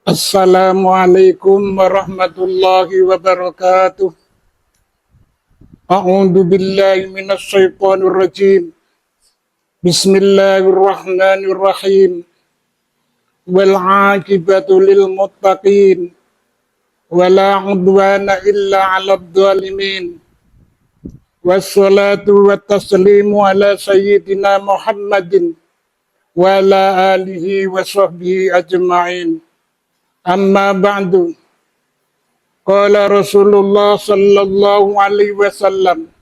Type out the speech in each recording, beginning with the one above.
Assalamualaikum warahmatullahi wabarakatuh. A'udzu billahi minasy syaithanir rajim. Bismillahirrahmanirrahim. Wal 'aqibatu lil muttaqin. Wala 'udwana illa 'alal zalimin. Wassalatu wattaslimu ala sayyidina Muhammadin wa ala alihi wa sahbihi ajma'in. Amma ba'du. Qala Rasulullah sallallahu alaihi wasallam,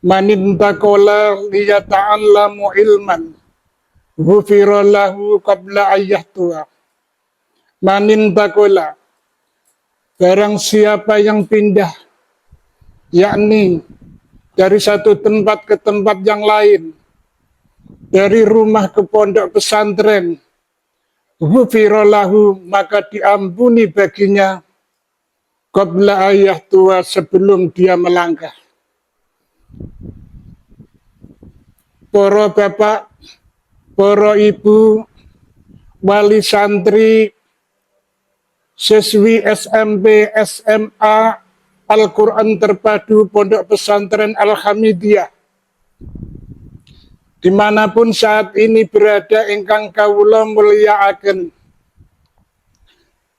man intaqala liyata'allamu ilman ghufira lahu qabla ayyahtuha. Man intaqala, barang siapa yang pindah, yakni dari satu tempat ke tempat yang lain, dari rumah ke pondok pesantren, ghufira lahu, maka diampuni baginya qabla ayah tua, sebelum dia melangkah. Para bapak, para ibu, wali santri, siswi SMP, SMA, Al-Quran Terpadu Pondok Pesantren Al-Hamidiyah, dimanapun saat ini berada, ingkang kawula mulyakaken,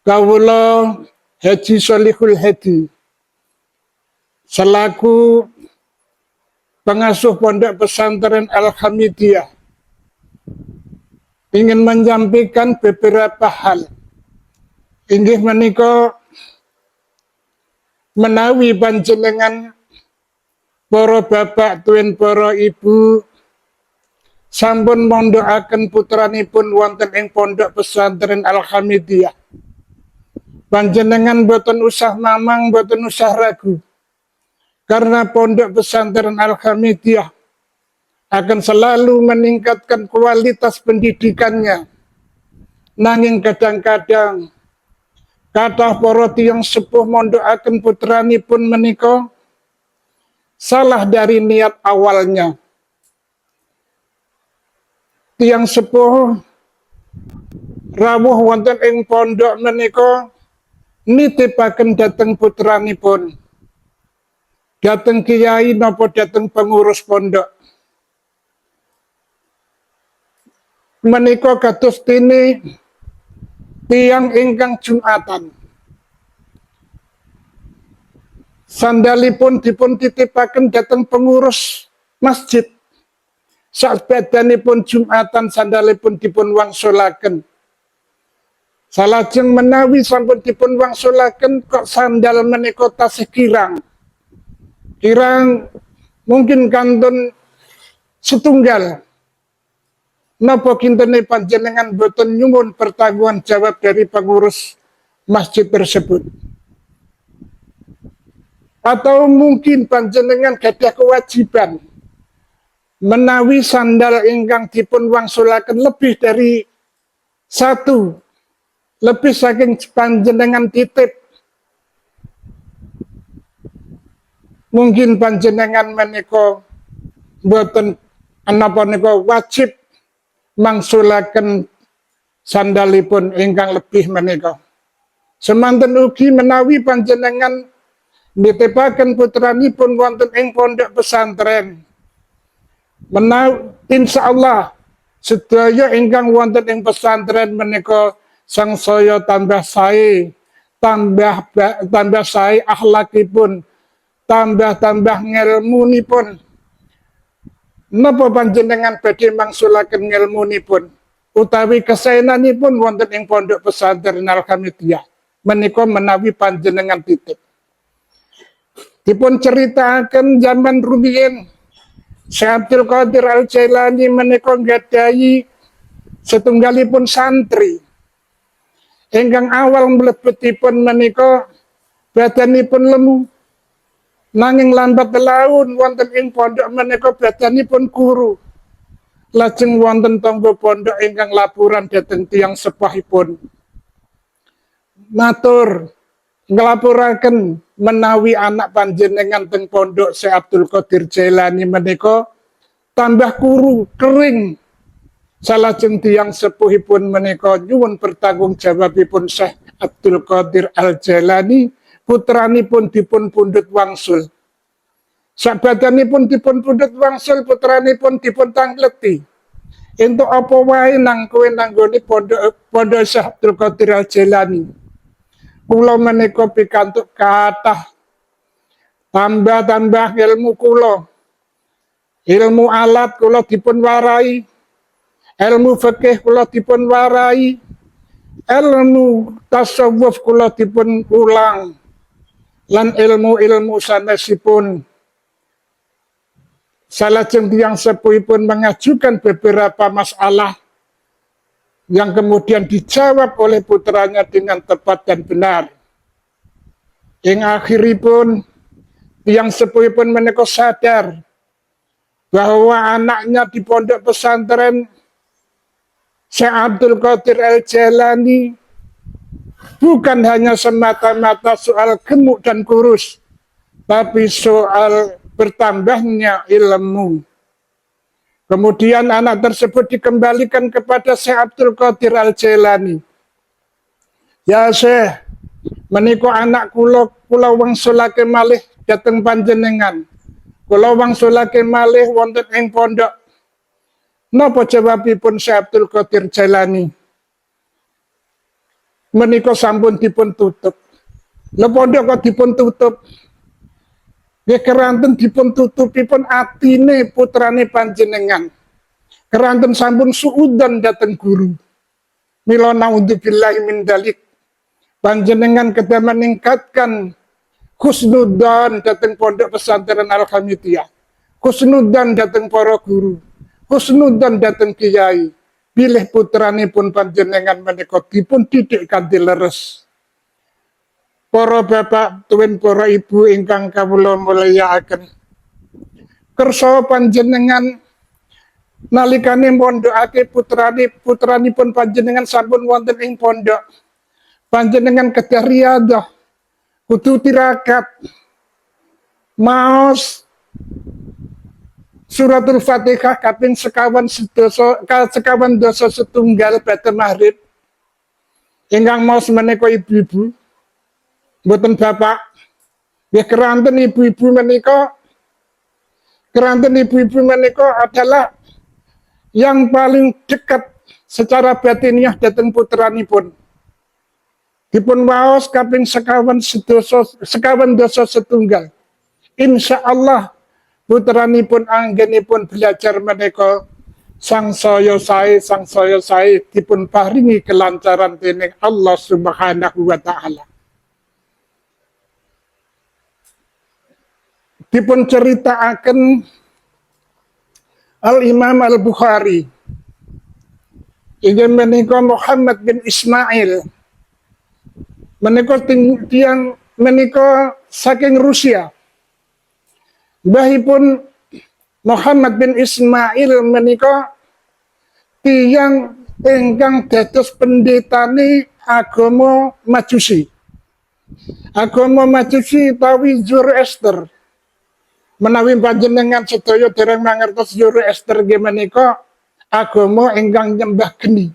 kawula Haji Sholihul Hadi selaku pengasuh Pondok Pesantren Al-Hamidiyah ingin menyampaikan beberapa hal. Inggih menika menawi panjenengan para bapak tuwin para ibu sampun mondhokaken putranipun wonten ing Pondok Pesantren Al-Hamidiyah, panjenengan boten usah mamang, boten usah ragu, karena Pondok Pesantren Al-Hamidiyah akan selalu meningkatkan kualitas pendidikannya. Nanging kadang-kadang kathah para tiyang sepuh mondhokaken putranipun menika salah dari niat awalnya. Tiyang sepuh rawuh wonten ing pondok menika nitipaken dhateng putranipun, dhateng kiai napa dhateng pengurus pondok. Menika kados dene tiyang ingkang Jumatan, sandalipun dipun titipaken dhateng pengurus masjid. Sabadanipun Jumatan sandalipun dipun wangsulaken. Salajeng menawi sampun dipun wangsulaken kok sandal menika tasih kirang. Kirang mungkin kantun setunggal. Napa kintene panjenengan boten nyuwun pertanggungan jawab dari pengurus masjid tersebut? Atau mungkin panjenengan gadah kewajiban menawi sandal ingkang dipun wangsulaken lebih dari satu, lebih saking panjenengan titip, mungkin panjenengan menika boten anapa nika wajib mangsulaken sandalipun ingkang lebih menika. Semanten ugi menawi panjenengan nitipaken putranipun wonten ing pondok pesantren, insyaallah sedaya ingkang wonten ing pesantren menika sangsaya tambah sae, tambah sae akhlakipun, tambah ngelmunipun. Napa panjenengan badhe mangsulaken ngelmunipun utawi kesaenanipun wonten ing Pondok Pesantren Al-Hamidiyah menika menawi panjenengan titip. Dipun ceritaken zaman rumiyin Syekh Abdul Qadir Al-Jailani menika nggadahi setunggalipun santri ingkang awal mlebetipun menika badanipun lemu, nanging lambat laun wonten ing pondok menika badanipun kuru. Lajeng wonten tangga pondok ingkang laporan dhateng tiyang sepahipun, matur nglapuraken menawi anak panjenengan teng pondok Syekh Abdul Qadir Jailani menika tambah kuru, kering, Salajeng tiyang sepuhipun menika nyuwun pertanggungjawabipun Syekh Abdul Qadir Al-Jailani, putranipun dipun pundhut wangsul. Sabadanipun dipun pundhut wangsul, putranipun dipun tangleti. Entuk apa wae nang kowe nanggone pondok Syekh Abdul Qadir Al-Jailani. Kula menika pikantuk kathah tambah-tambah ilmu kula. Ilmu alat kula dipun warai, ilmu fikih kula dipun warai, ilmu tasawuf kula dipun ulang, lan ilmu-ilmu sanesipun. Salajeng tiyang sepuhipun mengajukan beberapa masalah yang kemudian dijawab oleh putranya dengan tepat dan benar. Ing akhiripun tiyang sepuhipun menika sadar bahwa anaknya di pondok pesantren Syekh Abdul Qadir Al-Jailani bukan hanya semata-mata soal gemuk dan kurus, tapi soal bertambahnya ilmu. Kemudian anak tersebut dikembalikan kepada Syekh Abdul Qadir Al-Jailani. Ya Syekh, menika anak kula wangsulake malih dhateng panjenengan. Kula wangsulake malih wonten ing pondok. Napa jawabipun Syekh Abdul Qadir Jailani? Menika sampun dipun tutup. Lha pondok kok dipun tutup? Ya keranten dipun tutupipun atine putrane panjenengan. Keranten sampun suudan dhateng guru. Mila naudzubillahi min dzalik. Panjenengan kedah meningkatkan husnudzon dhateng pondok pesantren Al-Hamidiyah. Husnudzon dhateng para guru. Husnudzon dhateng kiai. Bilih putranipun panjenengan menika dipun didik kanthi leres. Para bapak tuwin para ibu ingkang kawula mulyakaken. Kersa panjenengan nalikane mondhokake putranipun panjenengan sampun wonten ing pondok. Panjenengan kedah riyadhah, kudu tirakat, maos suratul Fatihah kaping sekawan dosa setunggal bata maghrib. Ingkang maos menika ibu-ibu, mboten bapak. Ya keranten ibu-ibu menika adalah yang paling dekat secara batiniah dhateng putranipun. Dipun waos kaping sekawan dosa setunggal. Insya Allah putranipun anggenipun belajar menika sangsaya sae dipun paringi kelancaran dening Allah Subhanahu wa taala. Dipun ceritaaken Al-Imam Al-Bukhari. Inggih menika Muhammad bin Ismail. Menika tiyang menika saking Rusia. Mbahipun Muhammad bin Ismail menika tiyang ingkang dados pendetane agama Majusi. Agama Majusi utawi Zoroaster. Menawi panjenengan sedaya dereng mangertos Zoroaster nggih menika agama ingkang nyembah geni.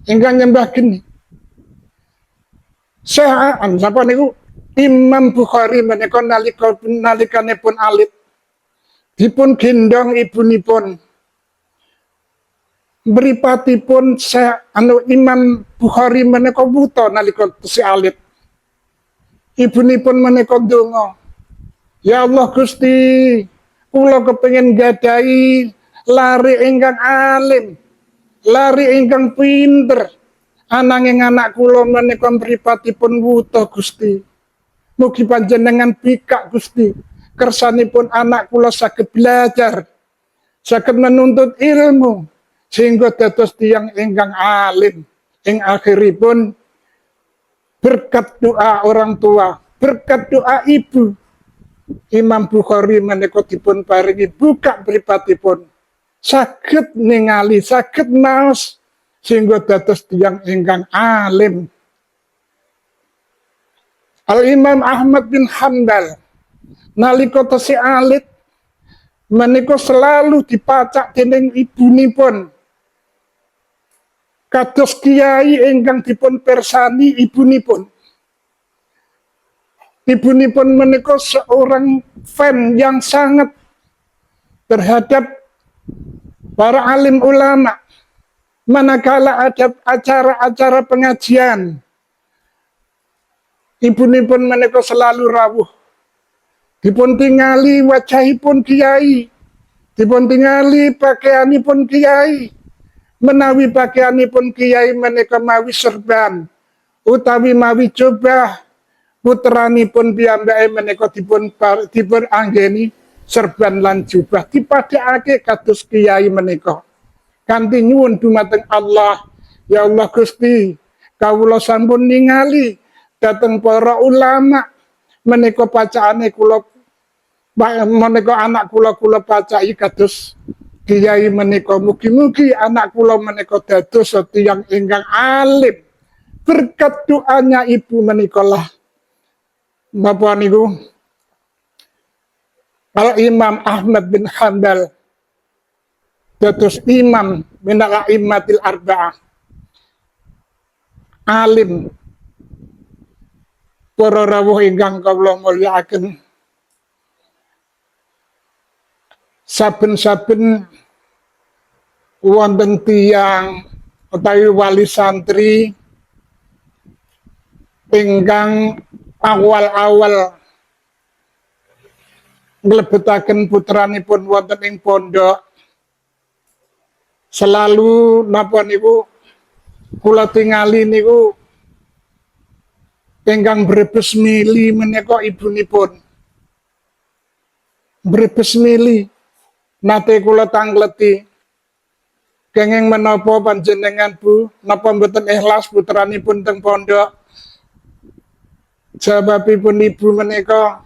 Ingkang nyembah geni. Sahaan sapa niku Imam Bukhari menika nalikanipun alit dipun gendong ibunipun. Mripatipun Imam Bukhari menika wuta nalika tesih alit. Ibunipun menika ndonga, "Ya Allah Gusti, kula kepengin gadahi lari ingkang alim, lari ingkang pinter. Ananging anak kula menika mripatipun wuta Gusti. Mugi panjenengan bikak Gusti, kersanipun anak kula saged belajar, saged menuntut ilmu sehingga dados tiyang ingkang alim." Ing akhiripun berkat doa orang tua, berkat doa ibu, Imam Bukhari menika dipun paringi buka mripatipun, saged ningali, saged maos sehingga dados tiyang ingkang alim. Al-Imam Ahmad bin Hanbal nalika tesih alit menika selalu dipacak dening ibunipun. Kados kiai ingkang dipun persani ibunipun. Ibunipun menika seorang fan yang sangat terhadap para alim ulama. Manakala ada acara-acara pengajian, ibunipun menika selalu rawuh. Dipun tingali wajahipun kiai, dipun tingali pakaianipun kiai, menawi pakaianipun kiai menika mawi serban, utawi mawi jubah, putranipun piyambake menika dipun anggeni serban lan jubah, dipadhakake kados kiai menika. Kanthi nyuwun dumateng Allah, ya Allah Gusti, kawula sampun ningali dhateng para ulama menika pacaane kula menika anak kula pacai kados kiai menika. Mugi-mugi anak kula menika dados tiyang ingkang alim berkat doanya ibu menika lah. Bapak niku Al Imam Ahmad bin Hanbal dados imam minal a'immatil arba'ah, alim para rawuh ingkang kawula mulyakaken. Saben-saben wonten tiyang utawi wali santri ingkang awal-awal nglebetaken putranipun wonten ing pondok, selalu napa niku kula tingali niku ingkang Brebes mili menika ibunipun. Brebes mili nate kula tangleti, kenging menapa panjenengan Bu napa mboten ikhlas putranipun teng pondok? Jawabipun ibu menika,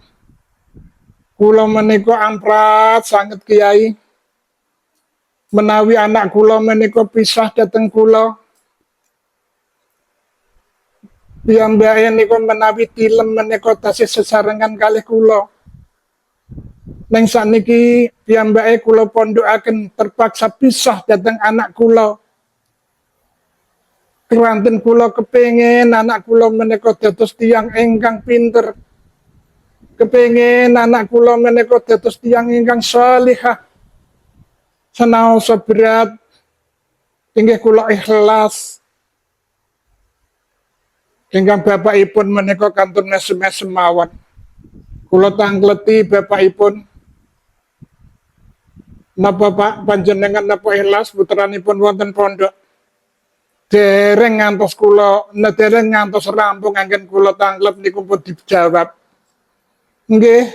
kula menika amprat sanget kiai. Menawi anak kula menika pisah dhateng kula, piyambake nika menawi tilem menika tasih sesarengan kalih kula. Neng sakniki piyambake kula pondokaken terpaksa pisah dhateng anak kula. Keranten kula kepengin anak kula menika dados tiyang ingkang pinter. Kepengin anak kula menika dados tiyang ingkang salihah. Senaos berat inggih kula ikhlas ingkang bapakipun menika kantun mesem-mesem mawon. Kula tangleti bapakipun, napa Pak panjenengan napa ikhlas putranipun wonten pondok? Dereng ngantos kula, dereng ngantos rampung anggen kula tanglet niku pun dijawab. Nggih,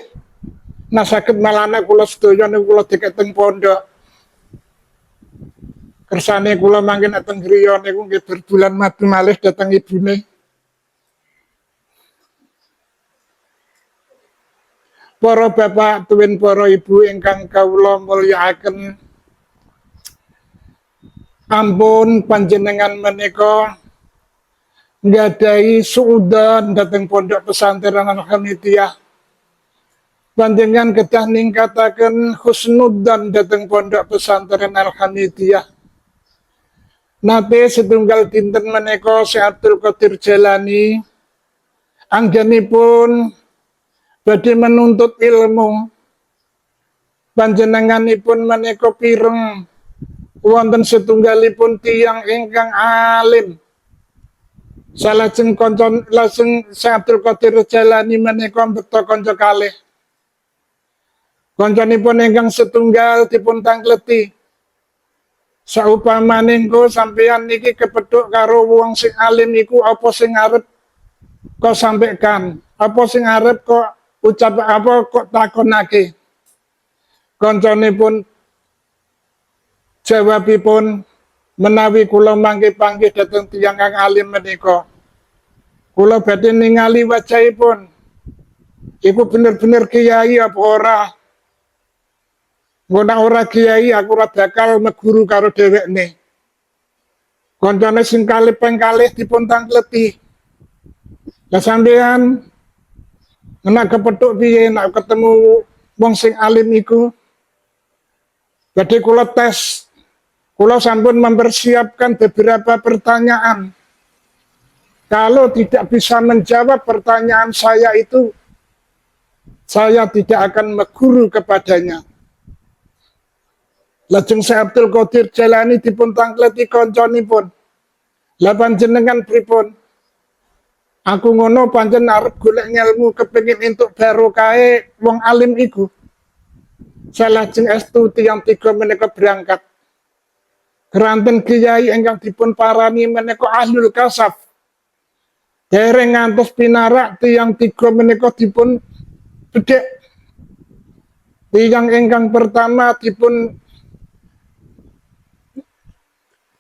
nah saged malana kula sedaya niku kula dikek teng pondok. Kersane kula mangken dateng griya niku nggih berbulan madu malih dhateng ibune. Para bapak tuwin para ibu ingkang kawula mulyakaken, ampun panjenengan menika nggadahi suudan dhateng pondok pesantren Al-Hamidiyah. Panjenengan kedah ningkataken husnudzan dhateng pondok pesantren Al-Hamidiyah. Nate setunggal dinten menika Syekh Abdul Qadir Jalani anggenipun badhe menuntut ilmu. Panjenenganipun menika pireng wonten setunggalipun tiyang ingkang alim. Salajeng kanca lajeng Syekh Abdul Qadir Jalani menika mbekta kanca kalih. Kancanipun ingkang setunggal dipun tangleti. Saupamane engko sampeyan niki kepethuk karo wong sing alim iku apa sing arep kok sampaikan, apa sing arep kok ucap apa kok takonake. Kancanipun jawabipun, menawi kula mangke panggih dhateng tiyang kang alim menika, kula badhe ningali wajahipun. Iku bener-bener kiai apa ora? Ngona ora kiai aku ora bakal meguru karo dhewekne. Kancane sing kalih ping kalih dipun tangleti. Lah sampean nek kepethuk piye nek ketemu wong sing alim iku? Badhe kula tes, kula sampun mempersiapkan beberapa pertanyaan. Kalau tidak bisa menjawab pertanyaan saya itu, saya tidak akan meguru kepadanya. Lajeng Syekh Abdul Qadir Jailani dipun tangkleti kancanipun. Lah panjenengan pripun? Aku ngono pancen arep golek ngelmu kepengin entuk barokahe wong alim iku. Salajeng estu tiyang tiga menika berangkat. Keranten kiai ingkang dipun parani menika ahlul kasaf. Dereng ngantos pinarak tiyang tiga menika dipun bedhek. Tiyang ingkang pertama dipun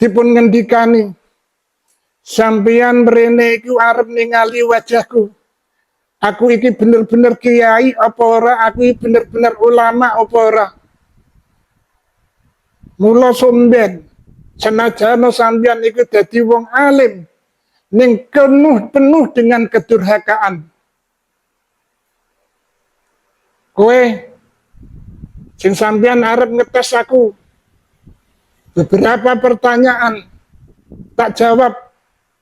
ngendikani, sampeyan mrene iku arep ningali wajahku. Aku iki bener-bener kiai apa ora? Aku iki bener-bener ulama apa ora? Mula somben senajan sampeyan iku dadi wong alim ning penuh dengan kedurhakaan. Kowe sing sampeyan arep ngetes aku. Beberapa pertanyaan tak jawab.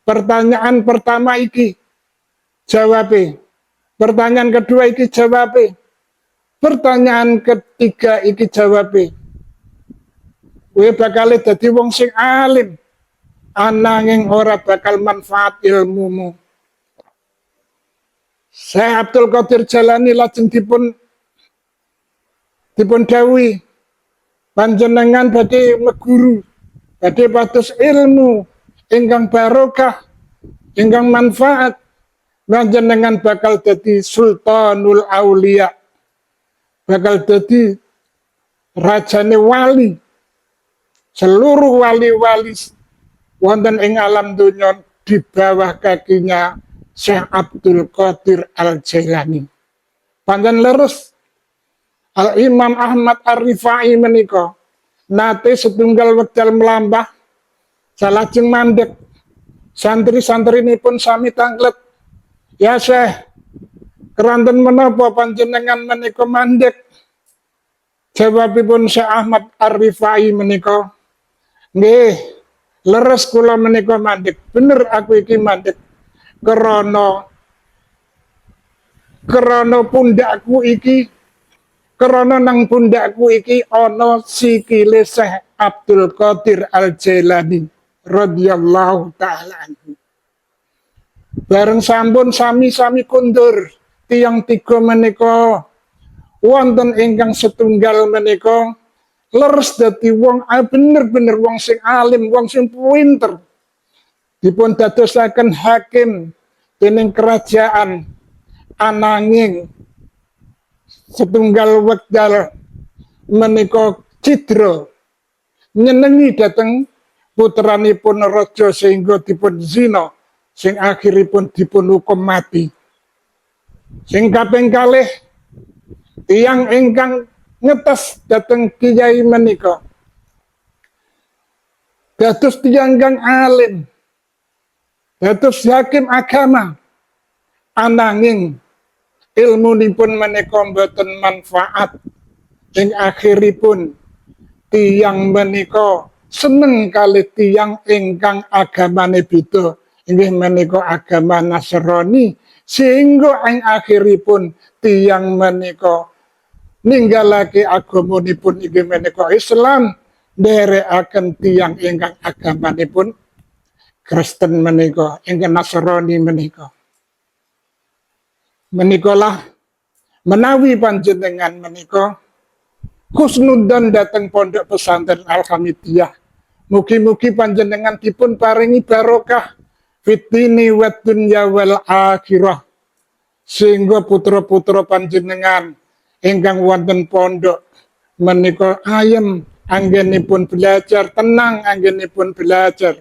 Pertanyaan pertama iki jawab. Pertanyaan kedua iki jawab. Pertanyaan ketiga iki jawab. Kowe bakal dadi wong sing alim, ananging ora bakal manfaat ilmumu. Syekh Abdul Qadir Jailani lajeng dipun dawuhi, panjenengan badhe meguru, badhe pados ilmu ingkang barokah, ingkang manfaat, panjenengan bakal dadi sultanul aulia, bakal dadi rajane wali. Seluruh wali-wali wonten ing alam dunya di bawah kakinya Syekh Abdul Qadir Al-Jailani. Panjen leres Al-Imam Ahmad Ar-Rifai menika nate setunggal wekdal melambah salajeng mandek. Santri-santrinipun sami tanglet, "Ya Syekh, keranten menapa panjenengan menika mandek?" Jawabipun Syekh Ahmad Ar-Rifai menika, "Nggih, leres kula menika mandek. Bener aku iki mandek. Krana pundakku iki, krana nang pundakku iki ana sikile Syekh Abdul Qadir Al-Jailani radhiyallahu taala anhu." Bareng sampun sami-sami kundur tiyang tiga menika wonten ingkang setunggal menika leres dadi wong bener-bener wong sing alim, wong sing pinter. Dipun dadosaken hakim dening kerajaan, ananging setunggal wekdal menika cidra nyenengi dhateng putranipun raja sehingga dipun zina, sing akhiripun dipun hukum mati. Sing kaping kalih tiyang ingkang ngetes dhateng kiai menika dados tiyang kang alim, dados hakim agama, ananging ilmunipun menika mboten manfaat. Ing akhiripun tiyang menika seneng kalih tiyang ingkang agamane beda, inggih menika agama Nasrani, sehingga ing akhiripun tiyang menika ninggalake agamanipun inggih menika Islam, nderekaken tiyang ingkang agamanipun Kristen menika, ingkang Nasrani menika. Menikalah menawi panjenengan menika husnudzon dhateng pondok pesantren Al-Hamidiyah. Mugi-mugi panjenengan dipun paringi barokah fitini wa dunya wal akhirah, sehingga putra-putra panjenengan ingkang wonten pondok menika ayem anggenipun belajar, tenang anggenipun belajar.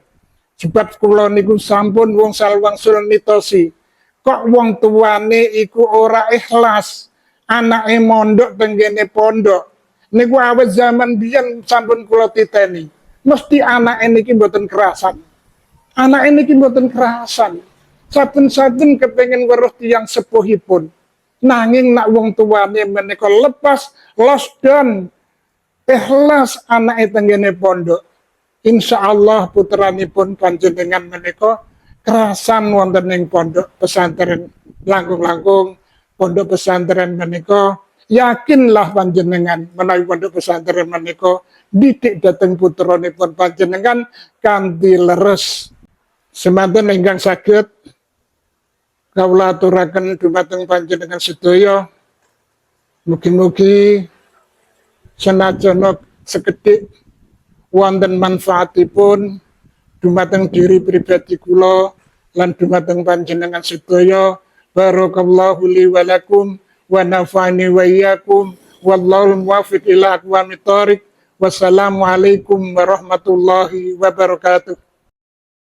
Sebab kula niku sampun wong salwangsul nitosi, kok wong tuane iku ora ikhlas anake mondok tenggene pondok. Niku awet zaman biyen sampun kula titeni, mesti anake niki mboten kerasan. Anake niki mboten kerasan. Saben-saben kepengin weruh tiyang sepuhipun. Nanging nak wong tuane menika lepas lockdown ikhlas anak tenggene pondok. Insya Allah putranipun panjenengan menika kerasan wonten ing pondok pesantren langkung-langkung pondok pesantren menika yakinlah panjenengan menawi pondok pesantren menika didik dhateng putranipun panjenengan kanthi leres. Semanten ingkang saged kawula aturaken dumateng panjenengan sedaya, mugi-mugi senajan sekedhik wonten manfaatipun dumateng diri pribadi kula lan dumateng panjenengan sedaya. Barakallahu li wa lakum wa nafa'ani wa iyyakum wallahu muwaffiq ila aqwamit thoriq. Wassalamualaikum warahmatullahi wabarakatuh.